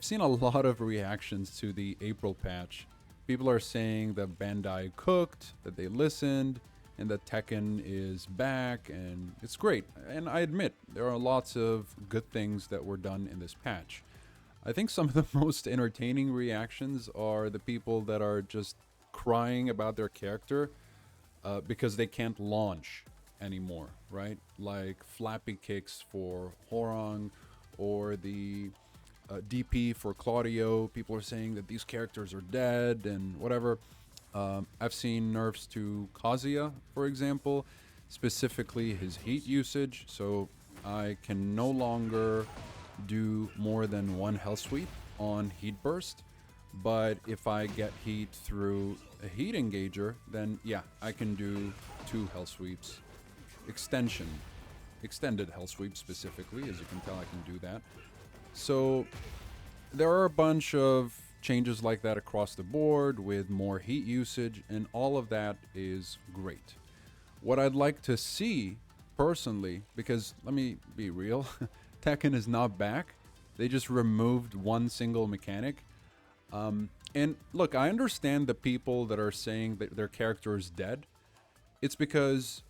I've seen a lot of reactions to the April patch. People are saying that Bandai cooked, that they listened, and that Tekken is back, and it's great. And I admit, there are lots of good things that were done in this patch. I think some of the most entertaining reactions are the people that are just crying about their character because they can't launch anymore, right? Like flappy kicks for Hwoarang or the DP for Claudio. People are saying that these characters are dead and whatever. I've seen nerfs to Kazuya, for example, specifically his heat usage. So I can no longer do more than one Hellsweep on heat burst. But if I get heat through a heat engager, then yeah, I can do 2 Hellsweeps. Extended Hellsweep specifically, as you can tell, I can do that. So there are a bunch of changes like that across the board with more heat usage, and all of that is great. What I'd like to see personally, because let me be real, Tekken is not back. They just removed one single mechanic. And look, I understand the people that are saying that their character is dead. It's because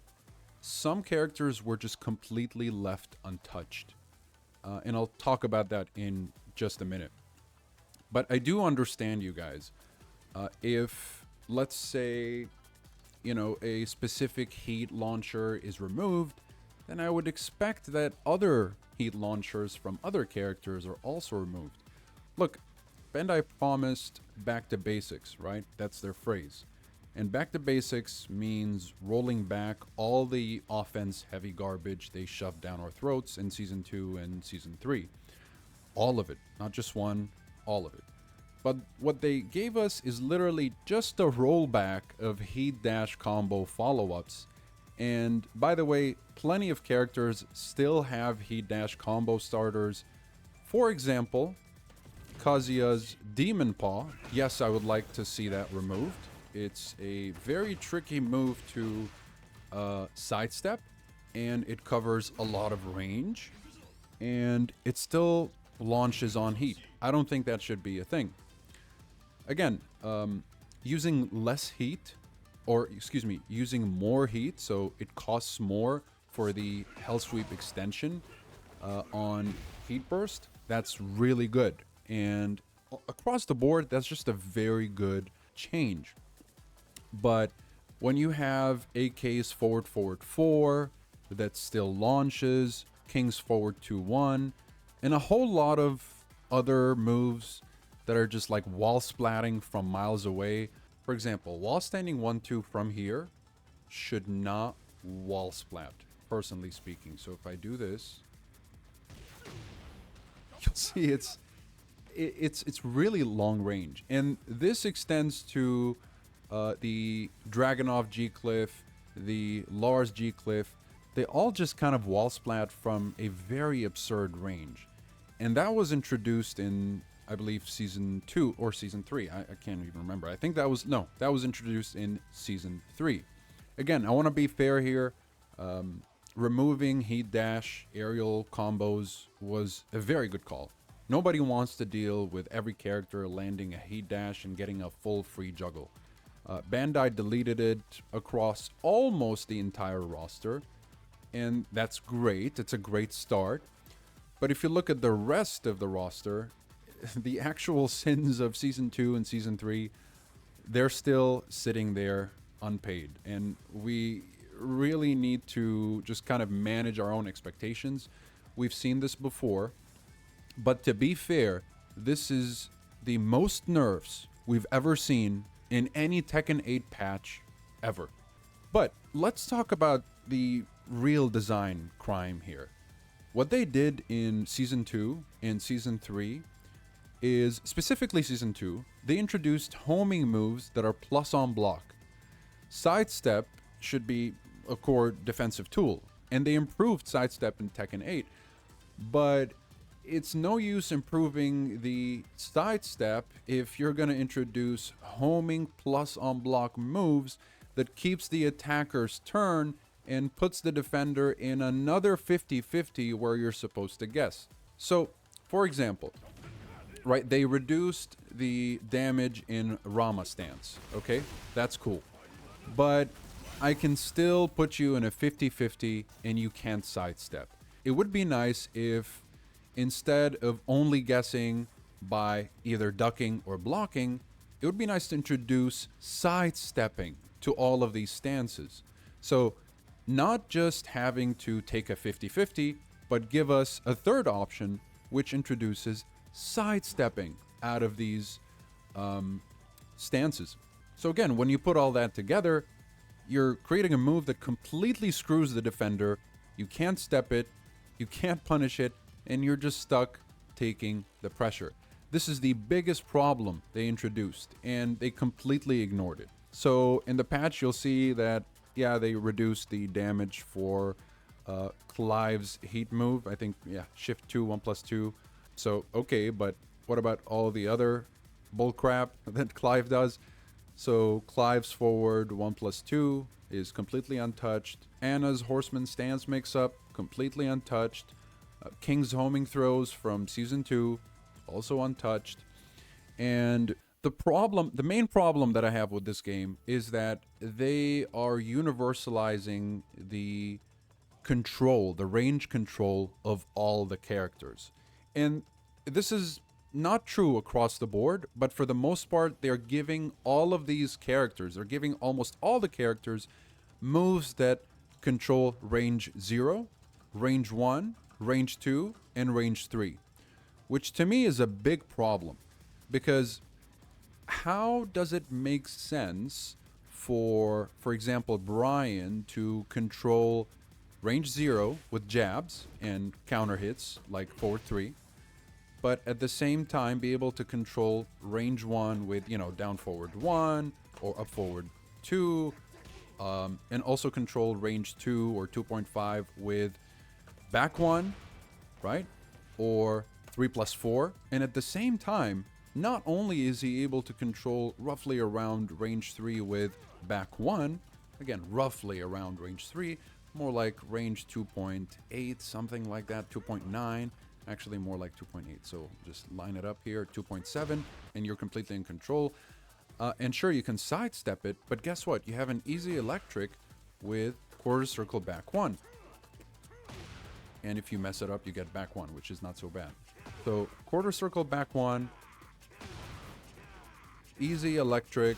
some characters were just completely left untouched. And I'll talk about that in just a minute. But I do understand you guys. If, let's say, a specific heat launcher is removed, then I would expect that other heat launchers from other characters are also removed. Look, Bandai promised back to basics, right? That's their phrase. And back to basics means rolling back all the offense-heavy garbage they shoved down our throats in Season 2 and Season 3. All of it. Not just one, all of it. But what they gave us is literally just a rollback of heat dash combo follow-ups. And by the way, plenty of characters still have heat dash combo starters. For example, Kazuya's Demon Paw. Yes, I would like to see that removed. It's a very tricky move to sidestep, and it covers a lot of range, and it still launches on heat. I don't think that should be a thing. Again, using less heat, or excuse me, using more heat, so it costs more for the Hellsweep extension on Heat Burst, that's really good. And across the board, that's just a very good change. But when you have AK's forward 4 that still launches, King's forward 2-1, and a whole lot of other moves that are just like wall splatting from miles away. For example, wall standing 1-2 from here should not wall splat, personally speaking. So if I do this, you'll see it's really long range. And this extends to the Dragunov G-Cliff, the Lars G-Cliff. They all just kind of wall splat from a very absurd range. And that was introduced in, I believe, Season 2 or Season 3. I can't even remember. I think that was introduced in Season 3. Again, I want to be fair here. Removing heat dash aerial combos was a very good call. Nobody wants to deal with every character landing a heat dash and getting a full free juggle. Bandai deleted it across almost the entire roster, and that's great. It's a great start. But if you look at the rest of the roster, the actual sins of Season 2 and Season 3, they're still sitting there unpaid. And we really need to just kind of manage our own expectations. We've seen this before. But to be fair, this is the most nerfs we've ever seen in any Tekken 8 patch ever. But let's talk about the real design crime here. What they did in Season 2 and Season 3 is, specifically Season 2, they introduced homing moves that are plus on block. Sidestep should be a core defensive tool, and they improved Sidestep in Tekken 8, but it's no use improving the sidestep if you're going to introduce homing plus on block moves that keeps the attacker's turn and puts the defender in another 50-50 where you're supposed to guess. So, for example, right? They reduced the damage in Rama stance. Okay, that's cool. But I can still put you in a 50-50 and you can't sidestep. It would be nice if instead of only guessing by either ducking or blocking, it would be nice to introduce sidestepping to all of these stances. So not just having to take a 50-50, but give us a third option, which introduces sidestepping out of these stances. So again, when you put all that together, you're creating a move that completely screws the defender. You can't step it, you can't punish it, and you're just stuck taking the pressure. This is the biggest problem they introduced, and they completely ignored it. So in the patch, you'll see that, yeah, they reduced the damage for Clive's heat move. I think, yeah, shift 2, 1+2. So, okay, but what about all the other bullcrap that Clive does? So Clive's forward 1+2 is completely untouched. Anna's Horseman stance mix-up, completely untouched. King's homing throws from Season 2, also untouched. And the main problem that I have with this game is that they are universalizing the control, the range control of all the characters. And this is not true across the board, but for the most part, they're giving all of these characters, they're giving almost all the characters moves that control range 0, range 1, range 2, and range 3, which to me is a big problem, because how does it make sense for example, Bryan to control range 0 with jabs and counter hits like forward 3, but at the same time be able to control range 1 with, you know, down forward 1 or up forward 2, and also control range 2 or 2.5 with back 1, right? Or 3+4. And at the same time, not only is he able to control roughly around range 3 with back 1, again, roughly around range 3, more like range 2.8, something like that, 2.9, actually more like 2.8. So just line it up here, 2.7, and you're completely in control. And sure, you can sidestep it, but guess what? You have an easy electric with quarter circle back 1. And if you mess it up, you get back 1, which is not so bad. So quarter circle back 1, easy electric.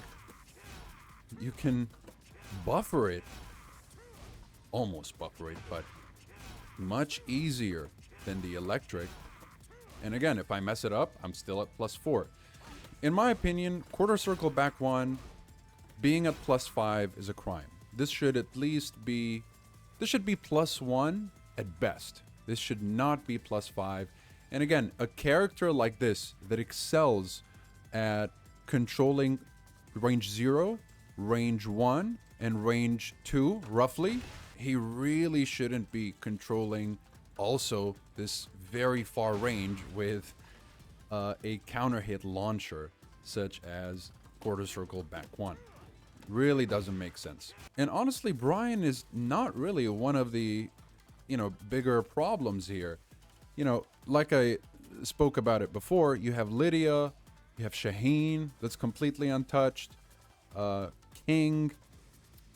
You can buffer it, almost buffer it, but much easier than the electric. And again, if I mess it up, I'm still at +4. In my opinion, quarter circle back 1 being at +5 is a crime. This should at least be, this should be +1 at best. This should not be +5. And again, a character like this that excels at controlling range 0, range 1, and range 2, roughly, he really shouldn't be controlling also this very far range with a counter hit launcher such as quarter circle back 1. Really doesn't make sense. And honestly, Bryan is not really one of the, you know, bigger problems here. You know, like I spoke about it before, you have Lidia, you have Shaheen that's completely untouched, King,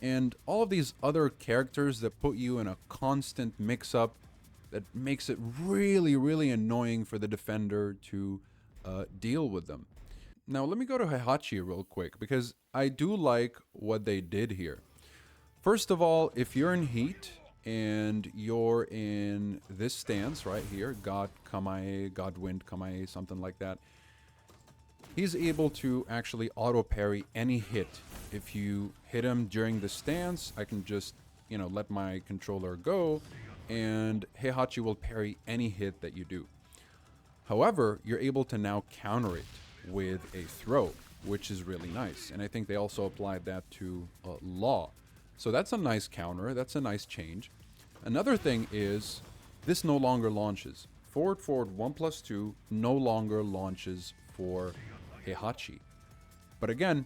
and all of these other characters that put you in a constant mix-up that makes it really, really annoying for the defender to deal with them. Now, let me go to Heihachi real quick, because I do like what they did here. First of all, if you're in heat and you're in this stance right here, God Kamae, God Wind Kamae, something like that, he's able to actually auto parry any hit. If you hit him during the stance, I can just, you know, let my controller go, and Heihachi will parry any hit that you do. However, you're able to now counter it with a throw, which is really nice. And I think they also applied that to Law. So that's a nice counter. That's a nice change. Another thing is this no longer launches. Forward 1+2 no longer launches for Heihachi. But again,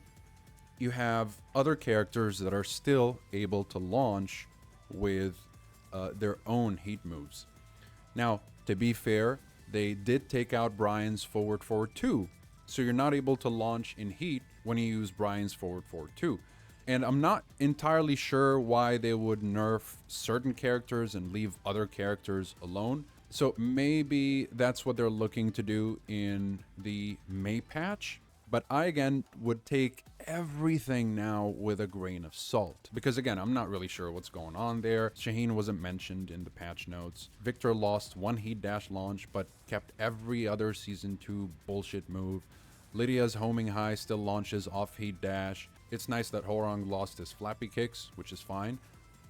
you have other characters that are still able to launch with their own heat moves. Now, to be fair, they did take out Bryan's forward 2. So you're not able to launch in heat when you use Bryan's forward 2. And I'm not entirely sure why they would nerf certain characters and leave other characters alone. So maybe that's what they're looking to do in the May patch. But I, again, would take everything now with a grain of salt. Because, again, I'm not really sure what's going on there. Shaheen wasn't mentioned in the patch notes. Victor lost one heat dash launch, but kept every other Season 2 bullshit move. Lidia's homing high still launches off heat dash. It's nice that Hwoarang lost his flappy kicks, which is fine.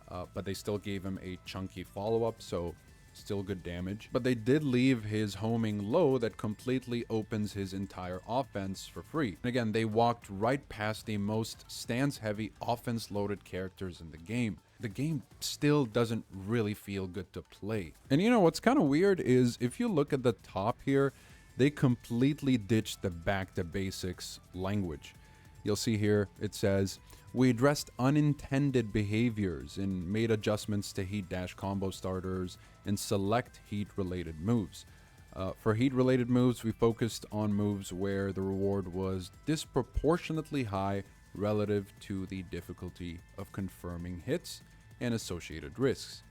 But they still gave him a chunky follow-up, so still good damage. But they did leave his homing low that completely opens his entire offense for free. And again, they walked right past the most stance-heavy, offense-loaded characters in the game. The game still doesn't really feel good to play. And you know, what's kind of weird is if you look at the top here, they completely ditched the back-to-basics language. You'll see here, it says, we addressed unintended behaviors and made adjustments to heat dash combo starters and select heat-related moves. For heat-related moves, we focused on moves where the reward was disproportionately high relative to the difficulty of confirming hits and associated risks.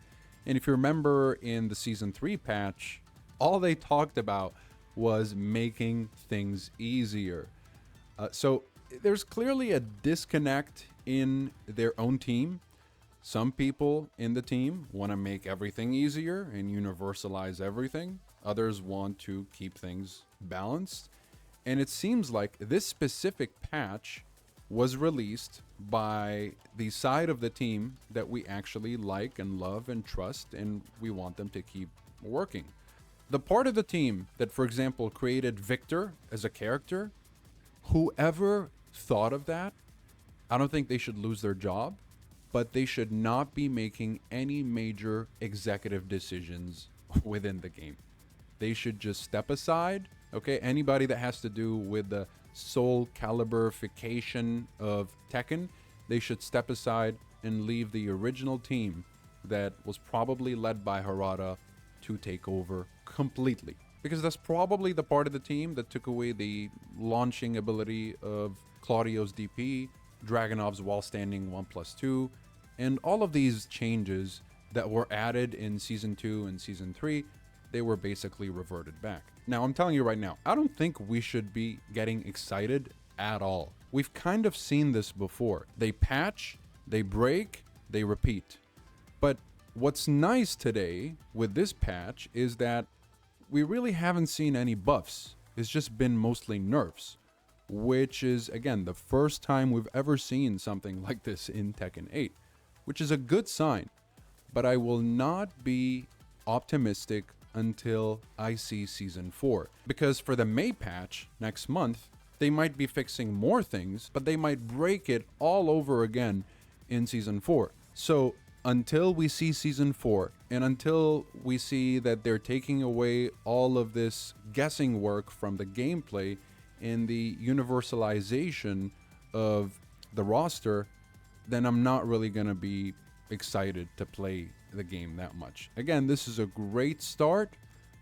And if you remember in the Season 3 patch, all they talked about was making things easier. So there's clearly a disconnect in their own team. Some people in the team want to make everything easier and universalize everything. Others want to keep things balanced. And it seems like this specific patch was released by the side of the team that we actually like and love and trust, and we want them to keep working. The part of the team that, for example, created Victor as a character, whoever thought of that, I don't think they should lose their job, but they should not be making any major executive decisions within the game. They should just step aside. Okay, anybody that has to do with the soul caliberification of Tekken, they should step aside and leave the original team that was probably led by Harada to take over completely. Because that's probably the part of the team that took away the launching ability of Claudio's DP, Dragunov's while standing 1+2, and all of these changes that were added in Season 2 and Season 3, they were basically reverted back. Now, I'm telling you right now, I don't think we should be getting excited at all. We've kind of seen this before. They patch, they break, they repeat. But what's nice today with this patch is that we really haven't seen any buffs. It's just been mostly nerfs, which is, again, the first time we've ever seen something like this in Tekken 8, which is a good sign. But I will not be optimistic until I see Season 4. Because for the May patch next month, they might be fixing more things, but they might break it all over again in Season 4. So until we see Season 4, and until we see that they're taking away all of this guessing work from the gameplay and the universalization of the roster, then I'm not really going to be excited to play the game that much. Again, this is a great start.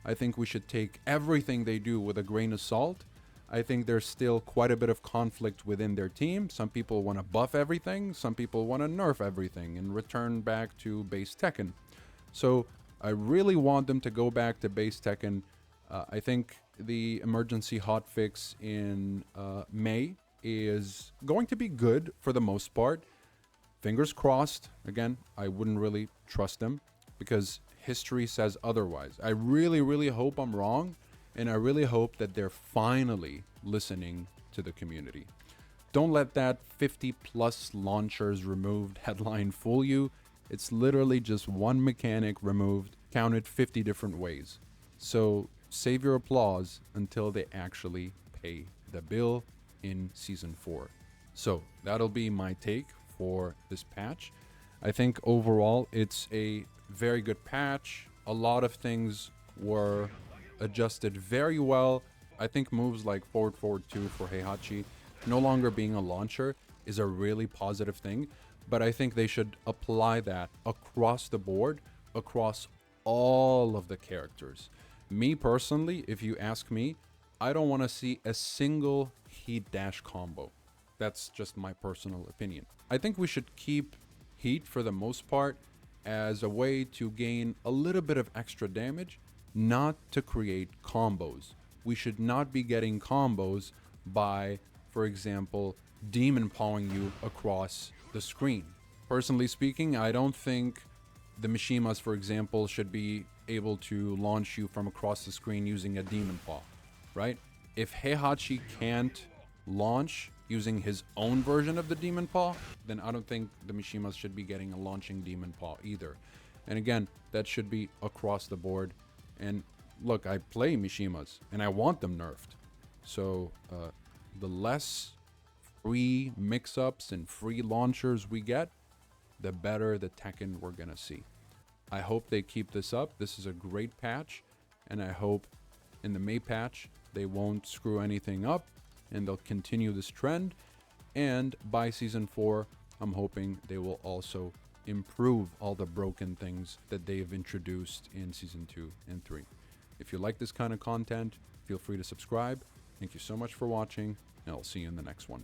I think we should take everything they do with a grain of salt. I think there's still quite a bit of conflict within their team. Some people want to buff everything. Some people want to nerf everything and return back to base Tekken. So I really want them to go back to base Tekken. I think the emergency hotfix in May is going to be good for the most part. Fingers crossed. Again, I wouldn't really trust them because history says otherwise. I really, really hope I'm wrong, and I really hope that they're finally listening to the community. Don't let that 50+ launchers removed headline fool you. It's literally just one mechanic removed, counted 50 different ways. So save your applause until they actually pay the bill in Season 4. So that'll be my take for this patch. I think overall it's a very good patch. A lot of things were adjusted very well. I think moves like forward 2 for Heihachi no longer being a launcher is a really positive thing, but I think they should apply that across the board, across all of the characters. Me personally, if you ask me, I don't want to see a single heat dash combo. That's just my personal opinion. I think we should keep heat for the most part as a way to gain a little bit of extra damage, not to create combos. We should not be getting combos by, for example, demon pawing you across the screen. Personally speaking, I don't think the Mishimas, for example, should be able to launch you from across the screen using a demon paw, right? If Heihachi can't launch using his own version of the demon paw, then I don't think the Mishimas should be getting a launching demon paw either. And again, that should be across the board. And look, I play Mishimas and I want them nerfed. So the less free mix-ups and free launchers we get, the better the Tekken we're gonna see. I hope they keep this up. This is a great patch, and I hope in the May patch they won't screw anything up and they'll continue this trend. And by season 4, I'm hoping they will also improve all the broken things that they've introduced in season 2 and 3. If you like this kind of content, feel free to subscribe. Thank you so much for watching, and I'll see you in the next one.